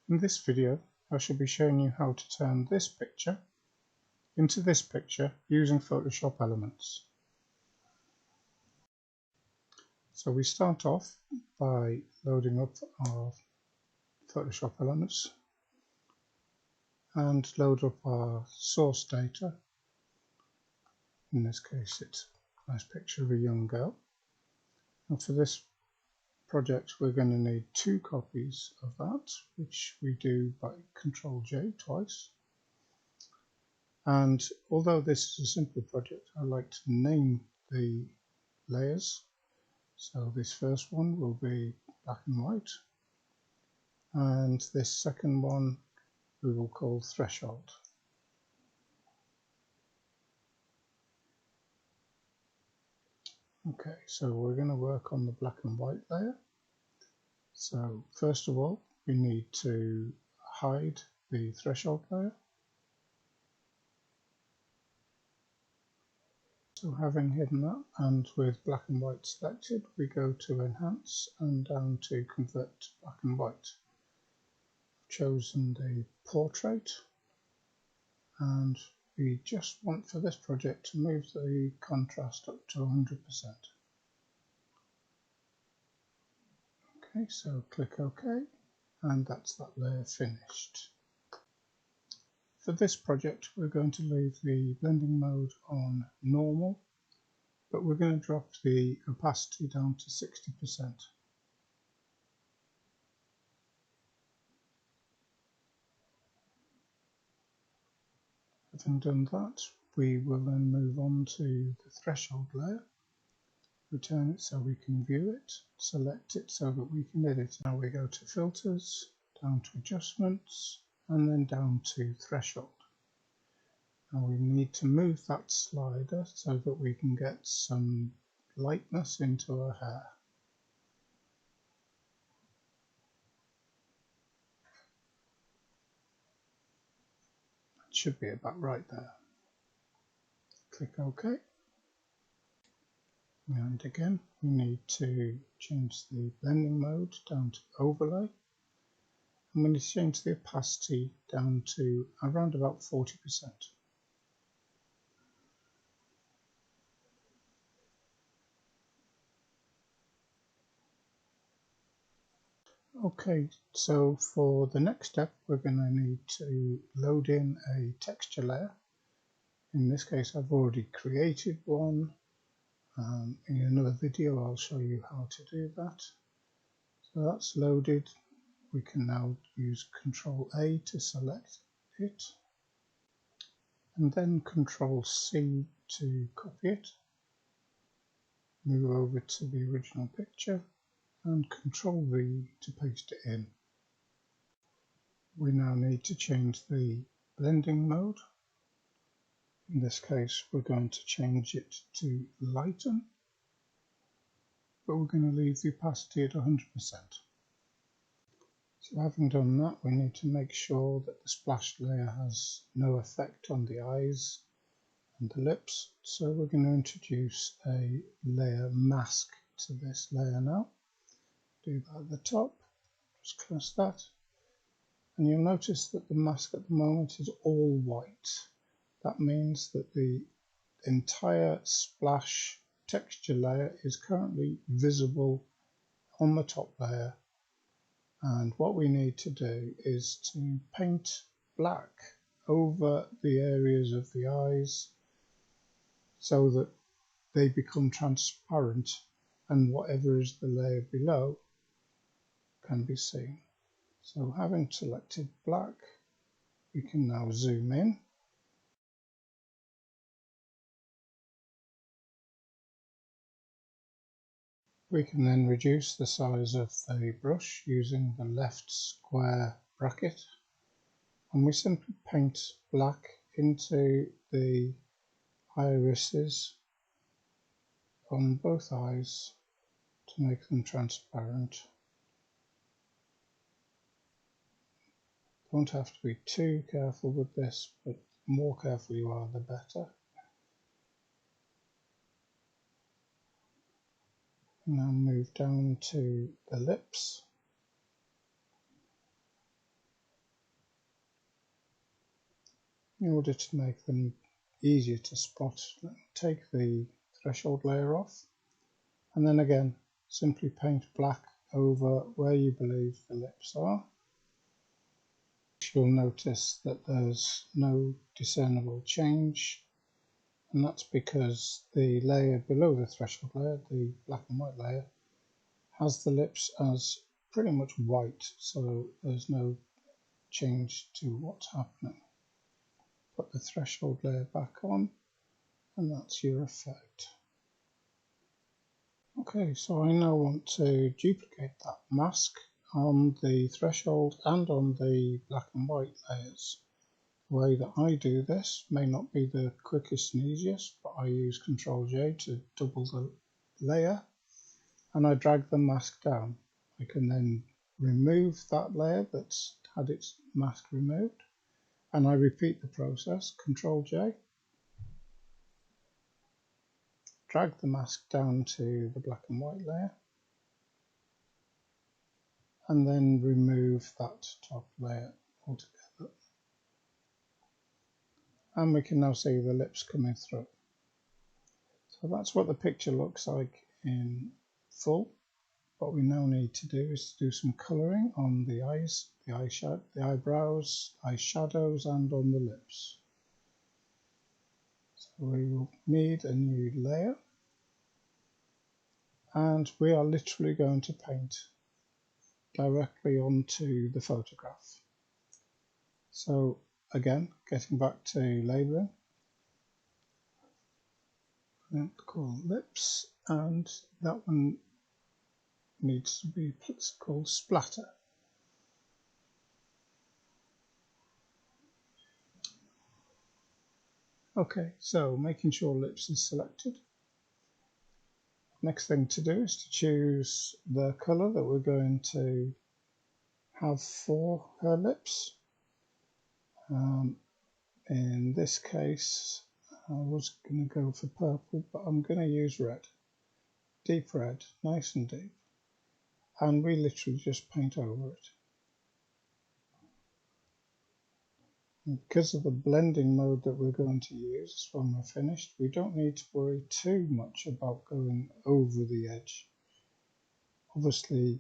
In this video, I shall be showing you how to turn this picture into this picture using Photoshop Elements. So we start off by loading up our Photoshop Elements and load up our source data. In this case, it's a nice picture of a young girl. And for this project, we're going to need 2 copies of that, which we do by Ctrl-J twice. And although this is a simple project, I like to name the layers. So this first one will be black and white, and this second one we will call threshold. Okay, so we're going to work on the black and white layer. So first of all, we need to hide the threshold layer. So having hidden that, and with black and white selected, we go to Enhance and down to Convert to Black and White. I've chosen the Portrait, and we just want for this project to move the contrast up to 100%. Okay, so click OK, and that's that layer finished. For this project, we're going to leave the blending mode on normal, but we're going to drop the opacity down to 60%. Having done that, we will then move on to the threshold layer, return it so we can view it, select it so that we can edit. Now we go to Filters, down to Adjustments, and then down to Threshold. Now we need to move that slider so that we can get some lightness into our hair. That should be about right there. Click OK. And again, we need to change the blending mode down to overlay. And we need to change the opacity down to around about 40%. Okay, so for the next step, we're going to need to load in a texture layer. In this case, I've already created one. In another video, I'll show you how to do that. So that's loaded. We can now use Ctrl-A to select it, and then Ctrl-C to copy it, move over to the original picture, and Ctrl-V to paste it in. We now need to change the blending mode. In this case, we're going to change it to lighten, but we're going to leave the opacity at 100%. So having done that, we need to make sure that the splash layer has no effect on the eyes and the lips. So we're going to introduce a layer mask to this layer now. Do that at the top, just close that. And you'll notice that the mask at the moment is all white. That means that the entire splash texture layer is currently visible on the top layer. And what we need to do is to paint black over the areas of the eyes so that they become transparent and whatever is the layer below can be seen. So having selected black, we can now zoom in. We can then reduce the size of the brush using the left square bracket, and we simply paint black into the irises on both eyes to make them transparent. Don't have to be too careful with this, but the more careful you are, the better. Now move down to the lips. In order to make them easier to spot, take the threshold layer off, and then again simply paint black over where you believe the lips are. You'll notice that there's no discernible change, and that's because the layer below the threshold layer, the black and white layer, has the lips as pretty much white, so there's no change to what's happening. Put the threshold layer back on, and that's your effect. Okay, so I now want to duplicate that mask on the threshold and on the black and white layers. The way that I do this may not be the quickest and easiest, but I use Ctrl-J to double the layer, and I drag the mask down. I can then remove that layer that's had its mask removed, and I repeat the process, Ctrl-J, drag the mask down to the black and white layer, and then remove that top layer altogether. And we can now see the lips coming through. So that's what the picture looks like in full. What we now need to do is to do some colouring on the eyes, the eyebrows, eyeshadows, and on the lips. So we will need a new layer, and we are literally going to paint directly onto the photograph. So again, getting back to labelling, I'm going to call lips, and that one needs to be called splatter. Okay, so making sure lips is selected. Next thing to do is to choose the colour that we're going to have for her lips. In this case, I was going to go for purple, but I'm going to use red. Deep red, nice and deep. And we literally just paint over it. And because of the blending mode that we're going to use when we're finished, we don't need to worry too much about going over the edge. Obviously,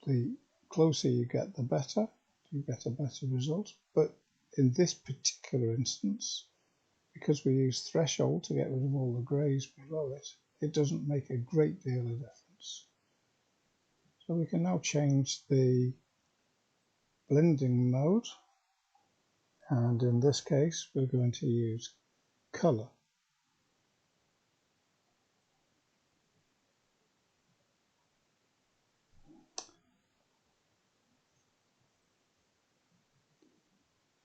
the closer you get, the better. You get a better result. But in this particular instance, because we use threshold to get rid of all the greys below it, it doesn't make a great deal of difference. So we can now change the blending mode, and in this case we're going to use color.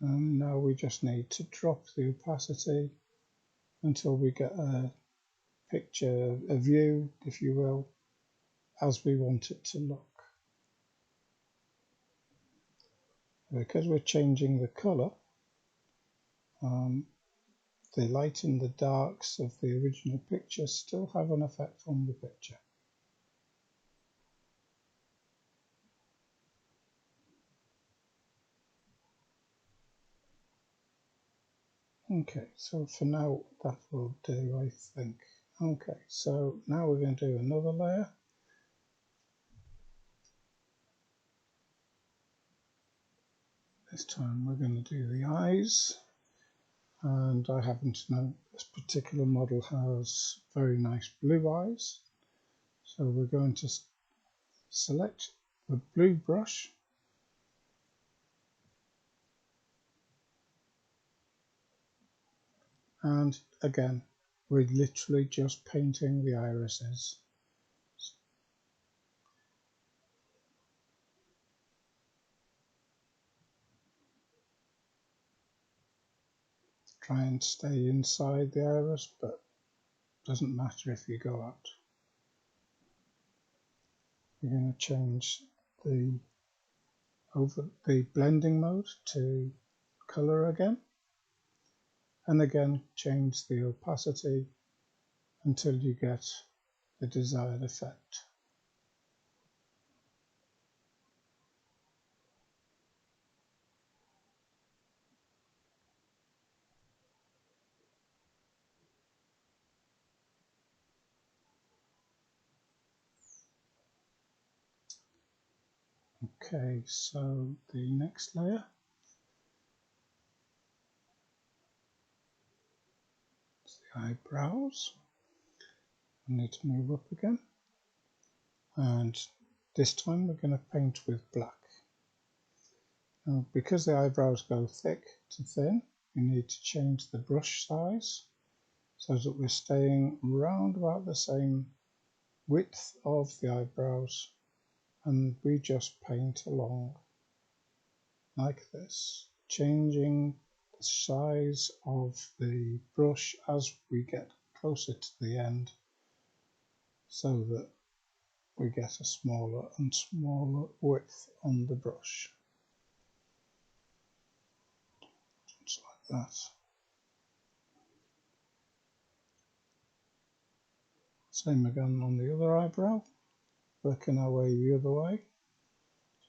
And now we just need to drop the opacity until we get a picture, a view, if you will, as we want it to look. Because we're changing the color, the light and the darks of the original picture still have an effect on the picture. Okay, so for now that will do, I think. Okay, so now we're going to do another layer. This time we're going to do the eyes, and I happen to know this particular model has very nice blue eyes. So we're going to select the blue brush, and again we're literally just painting the irises. Try and stay inside the iris, but it doesn't matter if you go out. We're going to change the blending mode to color again, and again change the opacity until you get the desired effect. Okay, so the next layer, is the eyebrows. I need to move up again, and this time we're going to paint with black. Now, because the eyebrows go thick to thin, we need to change the brush size so that we're staying round about the same width of the eyebrows, and we just paint along like this, changing the size of the brush as we get closer to the end so that we get a smaller and smaller width on the brush, just like that. Same again on the other eyebrow, working our way the other way.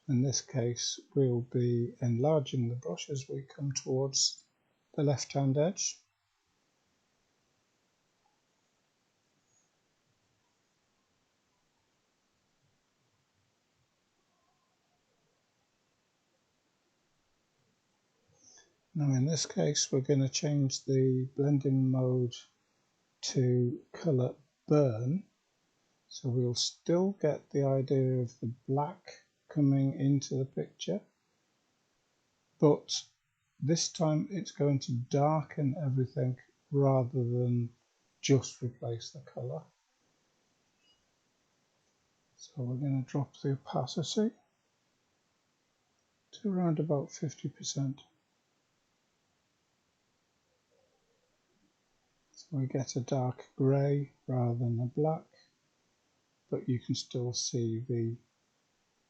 In this case, we'll be enlarging the brush as we come towards the left-hand edge. Now in this case, we're going to change the blending mode to color burn. So we'll still get the idea of the black coming into the picture, but this time it's going to darken everything rather than just replace the color. So we're going to drop the opacity to around about 50%. So we get a dark grey rather than a black, but you can still see the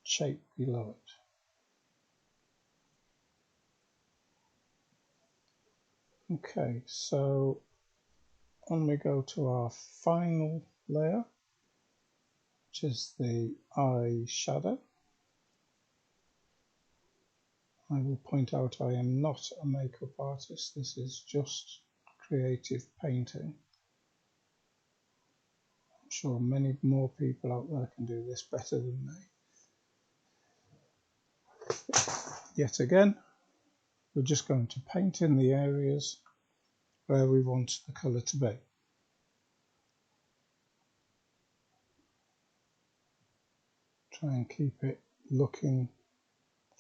shape below it. Okay, so on we go to our final layer, which is the eye shadow. I will point out I am not a makeup artist, this is just creative painting. I'm sure many more people out there can do this better than me. Yet again, we're just going to paint in the areas where we want the colour to be. Try and keep it looking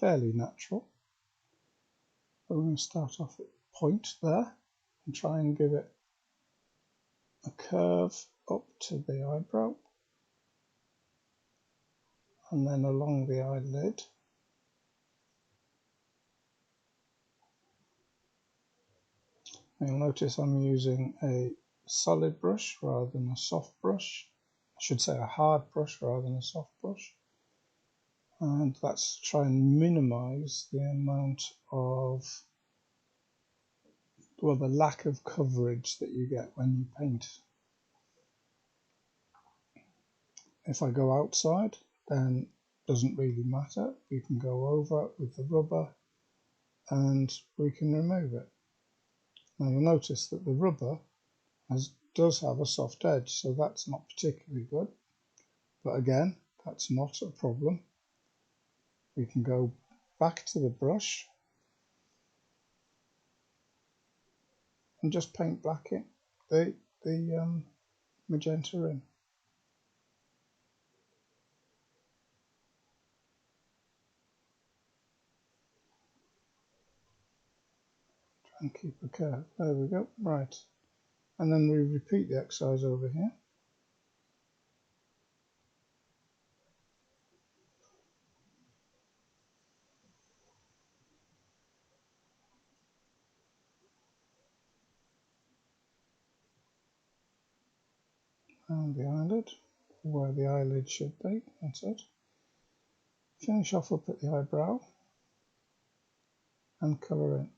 fairly natural. We're going to start off at the point there and try and give it a curve up to the eyebrow and then along the eyelid. You'll notice I'm using a solid brush rather than a soft brush. I should say a hard brush rather than a soft brush. And that's to try and minimize the amount of, well, the lack of coverage that you get when you paint. If I go outside, then it doesn't really matter. We can go over with the rubber and we can remove it. Now you'll notice that the rubber does have a soft edge, so that's not particularly good. But again, that's not a problem. We can go back to the brush and just paint black in the magenta in. Try and keep a curve. There we go. Right. And then we repeat the exercise over here. And the eyelid, where the eyelid should be. That's it. Finish off up at the eyebrow and colour in.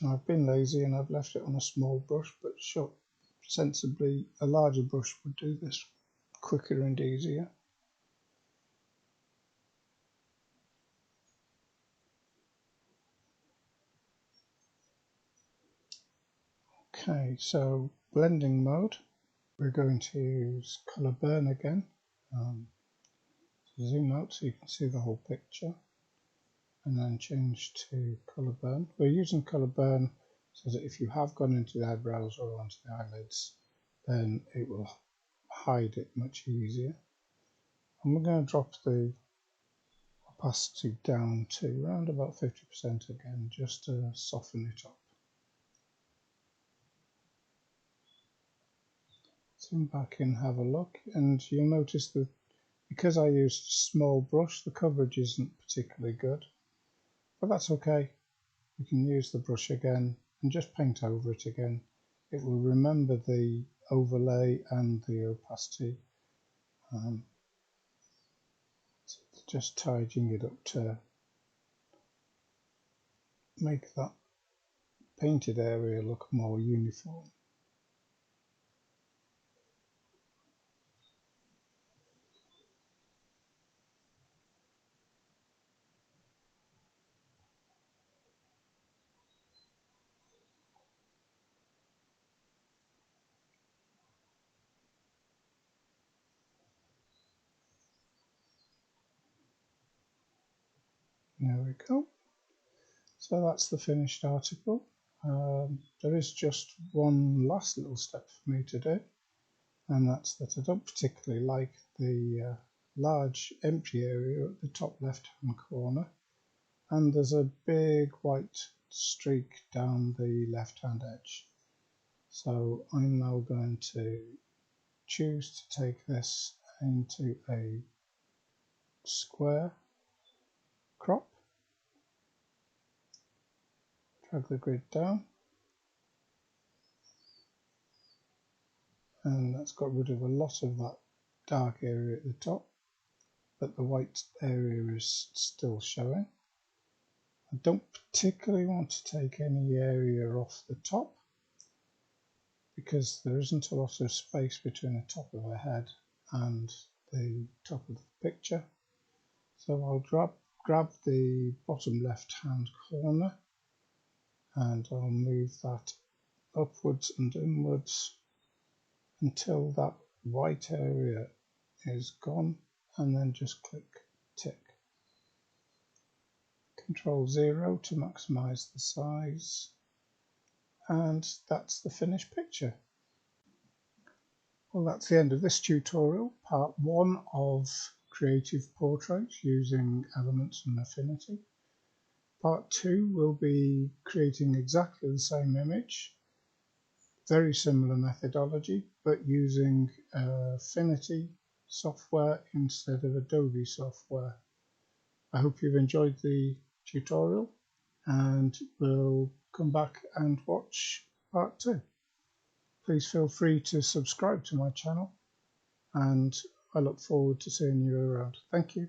I've been lazy and I've left it on a small brush, but sure, sensibly a larger brush would do this quicker and easier. Okay, so blending mode. We're going to use color burn again. Zoom out so you can see the whole picture, and then change to color burn. We're using color burn so that if you have gone into the eyebrows or onto the eyelids, then it will hide it much easier. And we're going to drop the opacity down to around about 50% again, just to soften it up. Zoom back in, have a look, and you'll notice that because I used a small brush, the coverage isn't particularly good, but that's okay. We can use the brush again and just paint over it again. It will remember the overlay and the opacity. Just tidying it up to make that painted area look more uniform. There we go. So that's the finished article. There is just one last little step for me to do, and that's that I don't particularly like the large empty area at the top left hand corner, and there's a big white streak down the left hand edge. So I'm now going to choose to take this into a square crop, drag the grid down, and that's got rid of a lot of that dark area at the top, but the white area is still showing. I don't particularly want to take any area off the top because there isn't a lot of space between the top of the head and the top of the picture. So I'll grab the bottom left hand corner and I'll move that upwards and inwards until that white area is gone, and then just click tick. Control 0 to maximize the size, and that's the finished picture. Well, that's the end of this tutorial, part 1 of creative portraits using Elements and Affinity. Part 2 will be creating exactly the same image, very similar methodology, but using Affinity software instead of Adobe software. I hope you've enjoyed the tutorial, and we'll come back and watch part 2. Please feel free to subscribe to my channel, and I look forward to seeing you around. Thank you.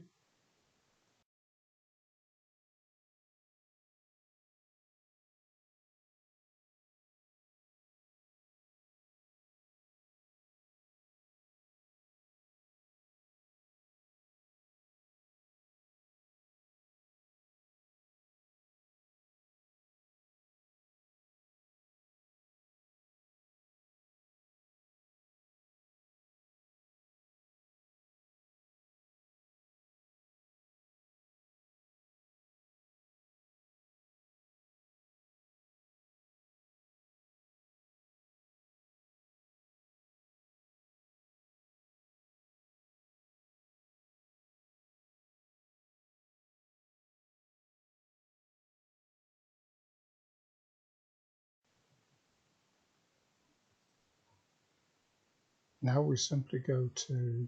Now we simply go to